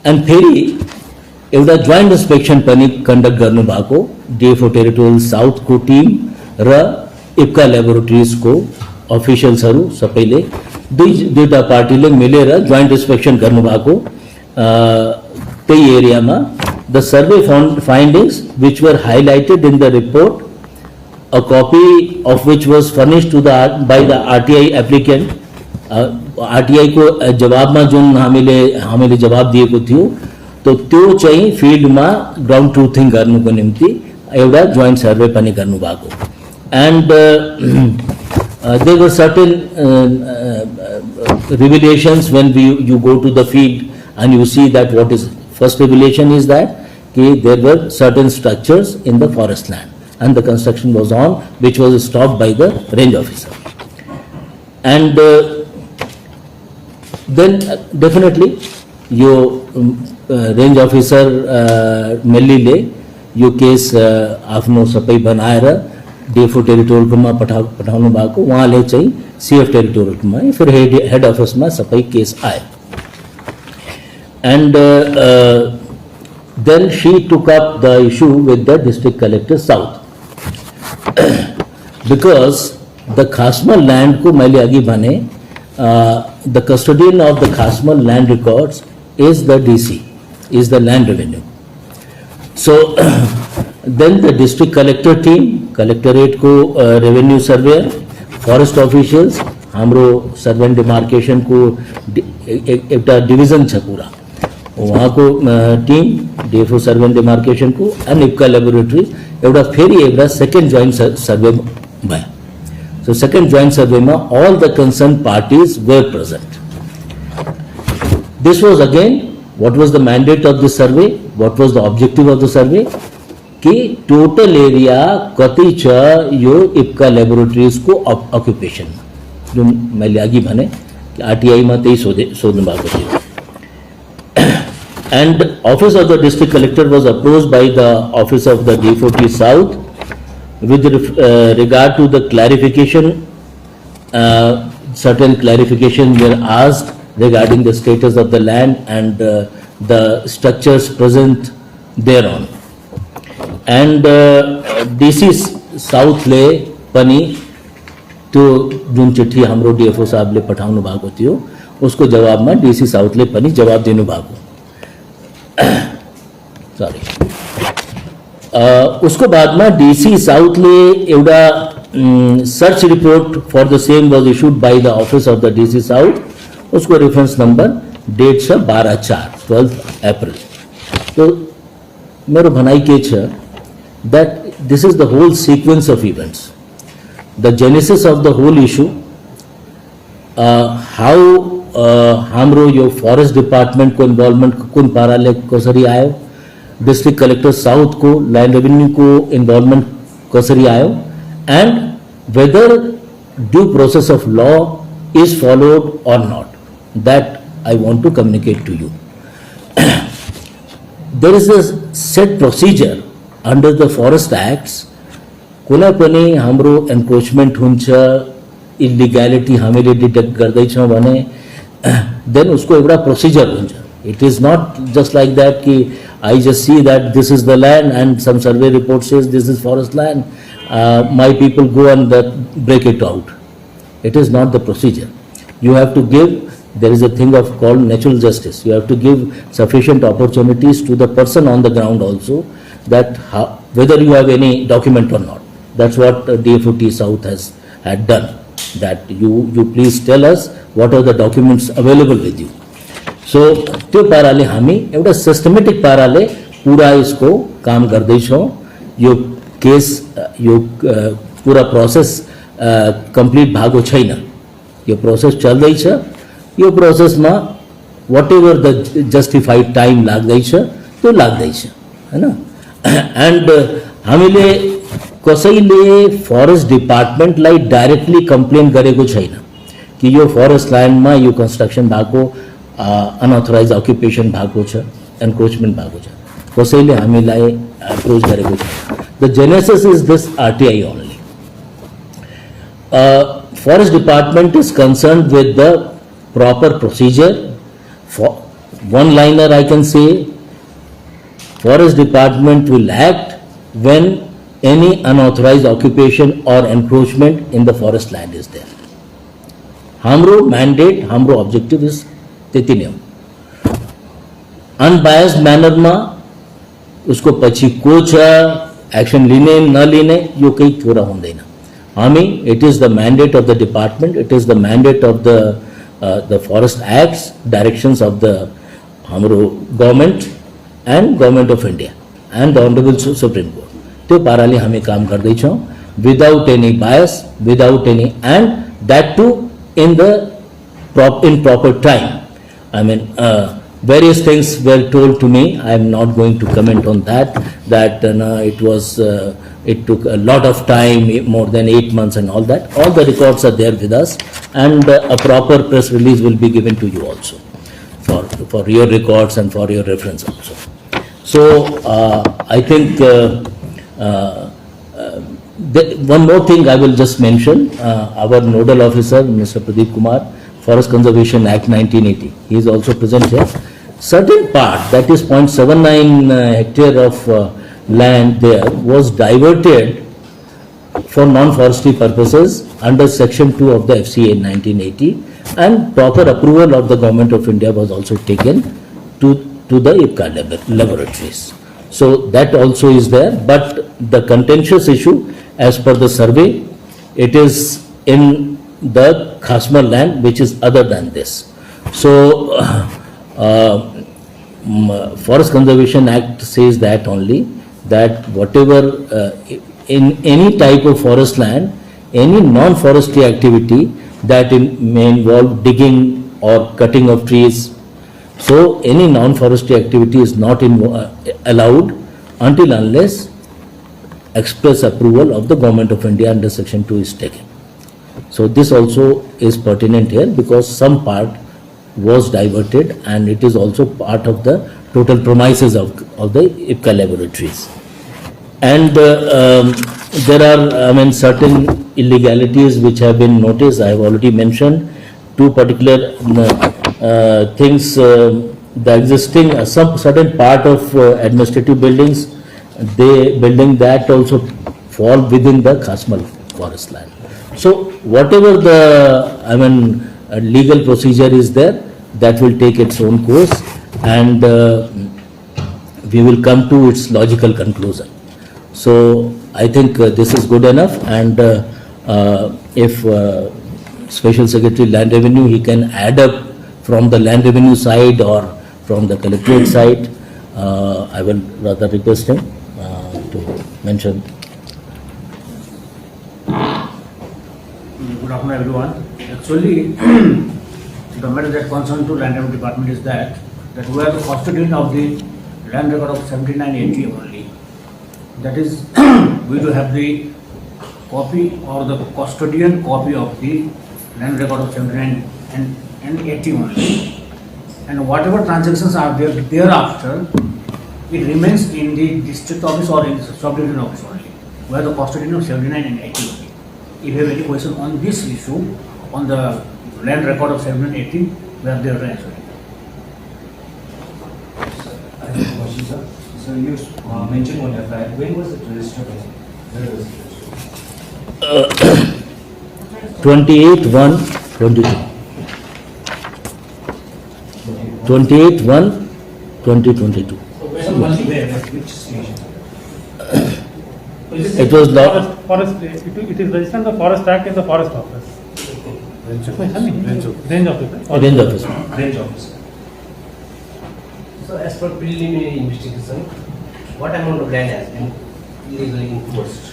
End फेरि एउटा joint इन्स्पेक्सन पनि कन्डक्ट गर्नुभएको डिएफओ टेरिटोरियल साउथको टिम र इप्का ल्याबोरेटरिजको अफिसियल्सहरू सबैले दुईटा पार्टीले मिलेर जोइन्ट इन्स्पेक्सन गर्नुभएको त्यही एरियामा the survey findings which were highlighted in the report, a copy of which was furnished to by the RTI applicant. RTI को जवाब में जुन हामीले जवाब दिएको थियो तो त्यो चाहिँ फिल्डमा ग्राउन्ड ट्रुथिङ गर्नुको निम्ति एउटा जोइन्ट सर्वे पनि गर्नुभएको. End there were certain revelations when you go to the field and you see that what is first revelation is that there were certain structures in the forest land and the construction was on, which was stopped by the range officer. And then definitely your range officer मेल्लीले यो case आफ्नो सबै बनाएर DFO टेरिटोरियलमा पठाउनु भएको. उहाँले चाहिँ CF टेरिटोरियलमा फिर हेड अफिसमा सबै केस आए. And then she took up the issue with the district collector south. Because the Khasmal land को मैले अघि भने the custodian of the Khasmal land records is the DC, is the land revenue. So then the district collector team, collectorate को revenue surveyor, forest officials, हाम्रो सर्वे and demarcation को एउटा division छ पूरा, वहाँ को team DFO survey and demarcation को and Ipca laboratory एउटा फेरि एउटा सेकेन्ड जोइन्ट सर्वे भयो. सो सेकेन्ड जोइन्ट सर्वेमा all the concerned parties were present. This was again what was the mandate of this survey, what was the objective of the survey, कि total area कति छ यो Ipca laboratories को occupation, जुन मैले अघि भने RTI मा त्यही सोध्नु भएको थियो. And office of the district collector was approached by the office of the D40 South with regard to the clarification. Certain clarification were asked regarding the status of the land and the structures present thereon. And DC South ले पनि त्यो जुन चिट्ठी हाम्रो DFO साहबले पठाउनु भएको थियो उसको जवाबमा DC साउथले पनि जवाब दिनु भएको. सॉरी, उसको बाद में डीसी साउथले एउटा search report for the same was issued by the office of the DC south. उसको रेफरेंस नंबर डेट छ 12 अप्रैल. तो मेरो भनाइ के छ that this is the whole sequence of events, the genesis of the whole issue, how हाम्रो यो forest department को इन्वॉल्वमेंट कुन पाराले कसरी आयो, डिस्ट्रिक्ट कलेक्टर साउथ को लैंड रेवेन्यू को इन्वॉल्वमेंट कसरी आयो, and whether due process of law is followed और not, that I want to communicate to you. There is a set procedure under the forest acts. कुनै पनि हाम्रो encroachment हुन्छ, इलिगैलिटी हामीले डिटेक्ट गर्दैछौँ भने then उसको एउटा प्रोसीजर हुन्छ. It is not just like that कि I just see that this is the land and some survey report says this is forest land, my people go and break it out. It is not the procedure. You have to give, there is a thing of called natural justice. You have to give sufficient opportunities to the person on the ground also, that whether you have any document or not. That's what DFOT South had done. That you please tell us what are the documents available with you. So त्यो पाराले हामी एउटा systematic पाराले पूरा इसको काम गर्दैछौँ. यो case यो पूरा प्रोसेस कम्प्लिट भएको छैन, यो प्रोसेस चल्दैछ. यो प्रोसेसमा whatever the justified time लाग्दैछ त्यो लाग्दैछ हैन. एन्ड हामीले कसैले फरेस्ट डिपार्टमेन्टलाई डाइरेक्टली कम्प्लेन गरेको छैन कि यो फरेस्ट ल्यान्डमा यो कन्स्ट्रक्सन भएको, अनअथोराइज अक्युपेसन भएको छ, एन्क्रोचमेन्ट भएको छ, कसैले हामीलाई अप्रोच गरेको छैन. The genesis is this RTI only. Forest department is concerned with the proper procedure one liner I can say, Forest Department will act when any unauthorized occupation or encroachment in the forest land is there. हाम्रो mandate, हाम्रो objective is त्यति नै हो. Unbiased manner मा उसको पछि को छ, एक्सन लिने नलिने यो केही कुरा हुँदैन. हामी, it is the mandate of the department, it is the mandate of the forest acts, directions of the हाम्रो government and government of India and the Honorable Supreme Court. त्यो पाराले हामी काम गर्दैछौँ without any bias, without any, and that too in proper time. I mean, various things were told to me. I am not going to comment on that. It took a lot of time, more than 8 months and all that. All the records are there with us, and a proper press release will be given to you also for your records and for your reference also. So I think one more thing I will just mention. Our nodal officer, Mr. Pradeep Kumar, Forest Conservation Act 1980. He is also present here. Certain part, that is 0.79 hectare of land there, was diverted for non-forestry purposes under Section 2 of the FCA in 1980, and proper approval of the Government of India was also taken to the IPCA laboratories. So that also is there, but the contentious issue, as per the survey, it is in the Khasmar land, which is other than this. So Forest Conservation Act says that only, that whatever in any type of forest land, any non-forestry activity that may involve digging or cutting of trees, so any non-forestry activity is not allowed until unless express approval of the Government of India under Section 2 is taken. So this also is pertinent here because some part was diverted, and it is also part of the total premises of the IPCA laboratories. And there are, certain illegalities which have been noticed. I have already mentioned two particular things. The existing, some certain part of administrative buildings, building that also fall within the Khasmar forest land. So whatever the, legal procedure is there, that will take its own course, and we will come to its logical conclusion. So I think this is good enough, and if Special Secretary Land Revenue, he can add up from the Land Revenue side or from the Collectorate side, I will rather request him to mention. Good afternoon, everyone. Actually, the matter that concerns to Land Revenue Department is that we are the custodian of the land record of 7980 only. That is, we do have the copy or the custodian copy of the land record of 79 and 80 only. And whatever transactions are there thereafter, it remains in the district office or in the sub-division office only. We are the custodian of 79 and 80 only. If you have any question on this issue, on the land record of 780, we are there to answer it. I have a question, sir. So you mentioned on your file, when was it registered? Where was it registered? 28/1/22. 28/1/2022. Which station? It was it is registered in the Forest Act in the Forest Office. Range Office. Range Office. Range Office. So as per preliminary investigation, what amount of land has been illegally enforced?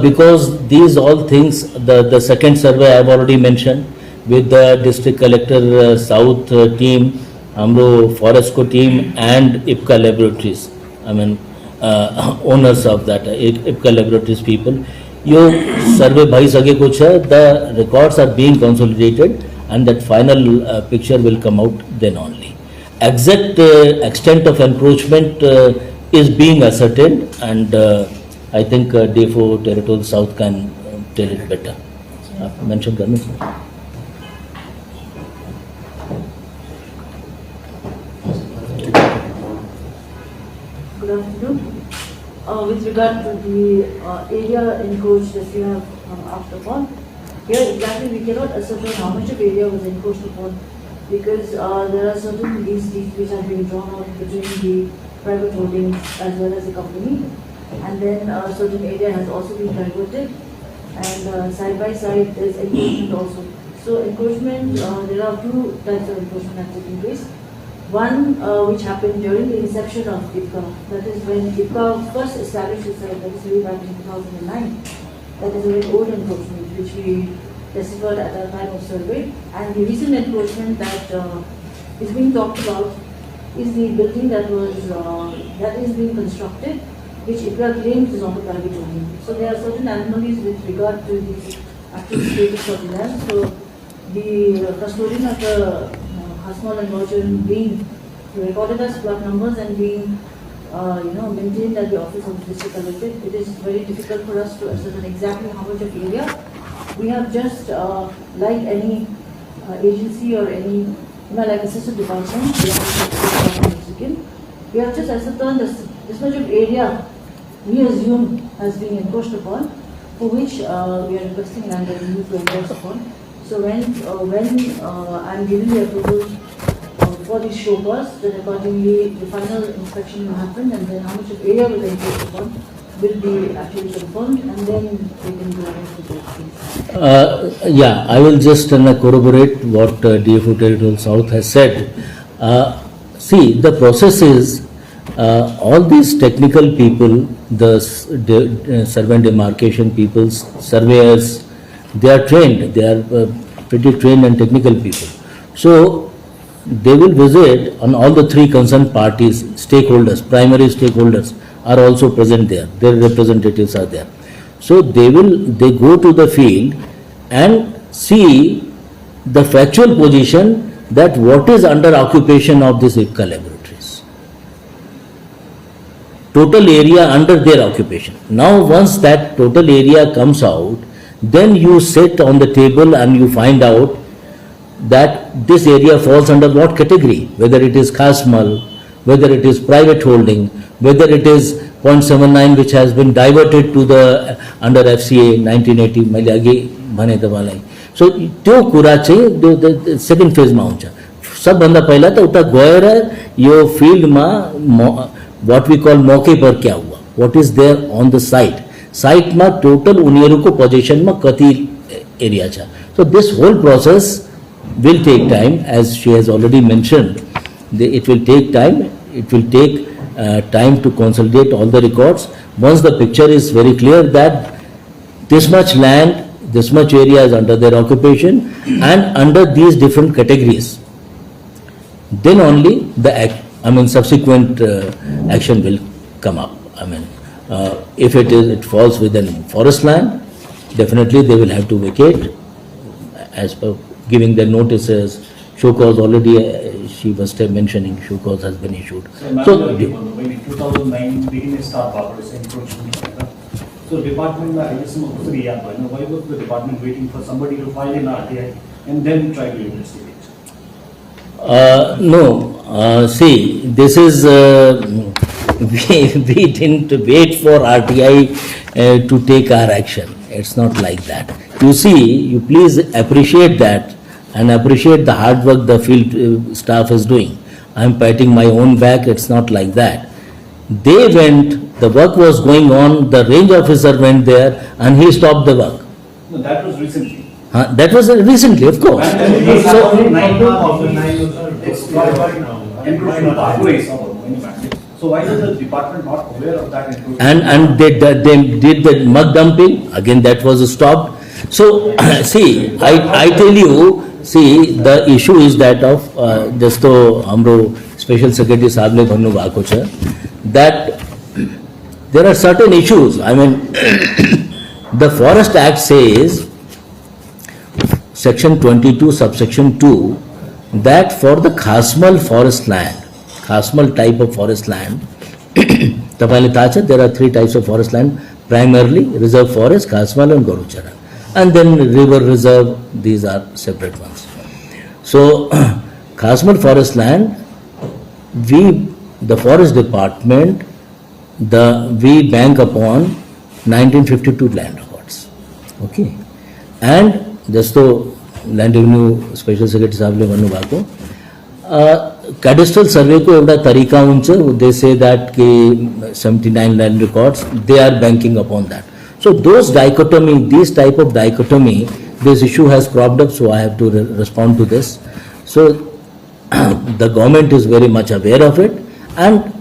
Because these all things, the second survey I have already mentioned with the district collector south team, Amro Forest Co team and IPCA laboratories, owners of that IPCA laboratories people, yo survey bhaisageko cha, the records are being consolidated, and that final picture will come out then only. Exact extent of encroachment is being ascertained, and I think DFO Territorial South can tell it better. Mention Garmi. good afternoon. With regard to the area encroached that you have asked upon, here exactly we cannot ascertain how much of area was encroached upon because there are certain lease deeds which have been drawn out between the private holdings as well as the company, and then certain area has also been diverted, and side by side there is encroachment also. So encroachment, there are two types of encroachment that taking place. One which happened during the inception of IPCA, that is when IPCA first established itself, that is way back in 2009. That is a very old encroachment which we testified at our time of survey. And the recent encroachment that is being talked about is the building that is being constructed, which IPCA claims is on the private domain. So there are certain anomalies with regard to the actual status of the land. So the custodian of the Hasmol and Merchant being recorded as plot numbers and being maintained at the office of the district collector, it is very difficult for us to ascertain exactly how much of area. We have just like any agency or any like assistant department, we have just ascertained this much of area we assume has been encroached upon, for which we are requesting land revenue to encroach upon. So when I'm giving the approval for these show cause, then accordingly the final inspection will happen, and then how much of area will encroach upon will be actually confirmed, and then we can go ahead with the case. Yeah, I will just corroborate what DFO Territorial South has said. See, the process is all these technical people, the survey and demarcation people, surveyors, they are trained, they are pretty trained and technical people. So they will visit on all the three concerned parties, stakeholders, primary stakeholders are also present there, their representatives are there. So they go to the field and see the factual position that what is under occupation of these IPCA laboratories. Total area under their occupation. Now once that total area comes out, then you sit on the table and you find out that this area falls under what category, whether it is Khasmal, whether it is private holding, whether it is 0.79 which has been diverted to the under FCA 1980 मैले अघि भने तपाईलाई. So त्यो कुरा चाहिँ second फेजमा हुन्छ. सबभन्दा पहिला त उता गएर यो फिल्डमा what we call मौके पर क्या हुआ, what is there on the site, साइटमा टोटल उनीहरूको पोजिसनमा कति एरिया छ. So this whole process will take time, as she has already mentioned. It will take time. It will take time to consolidate all the records. Once the picture is very clear that this much land, this much area is under their occupation and under these different categories, then only the subsequent action will come up. If it falls within forest land, definitely they will have to vacate as per giving their notices. Show cause already, she was mentioning, show cause has been issued. So when in 2009 beginning start Barbara's encroachment, so department why was the department waiting for somebody to file an RTI and then try to investigate? No, see, this is we didn't wait for RTI to take our action. It's not like that. You see, you please appreciate that and appreciate the hard work the field staff is doing. I'm patting my own back, it's not like that. They went, the work was going on, the range officer went there and he stopped the work. No, that was recently. That was recently, of course. So why is the department not aware of that encroachment? And they did the mud dumping, again that was stopped. So see, I tell you, see, the issue is that of जस्तो हाम्रो special secretary साहबले भन्नु भएको छ that there are certain issues. The Forest Act says, section 22 subsection 2, that for the Khasmal forest land, Khasmal type of forest land, तपाईले थाहा छ, there are three types of forest land, primarily reserve forest, Khasmal and Goruchara, and then river reserve, these are separate ones. So Khasmal forest land, the forest department we bank upon 1952 land records. Okay. And जस्तो land revenue special secretary साहबले भन्नुभएको क्याडेस्ट्रल सर्वेको एउटा तरिका हुन्छ, दे say that कि 79 land records, they are banking upon that. So those dichotomy, this type of dichotomy, this issue has cropped up, so I have to respond to this. So the government is very much aware of it, and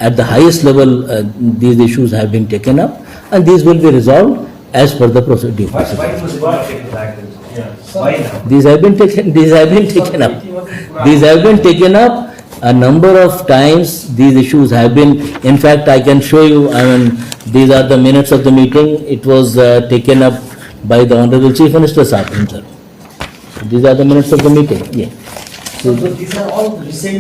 at the highest level these issues have been taken up, and these will be resolved as per the procedure. Why was it not taken back then? Why now? These have been taken. These have been taken up. These have been taken up a number of times. These issues have been. In fact, I can show you. I mean, these are the minutes of the meeting. It was taken up by the Honorable Chief Minister Sahib himself. These are the minutes of the meeting. Yeah. So these are all recent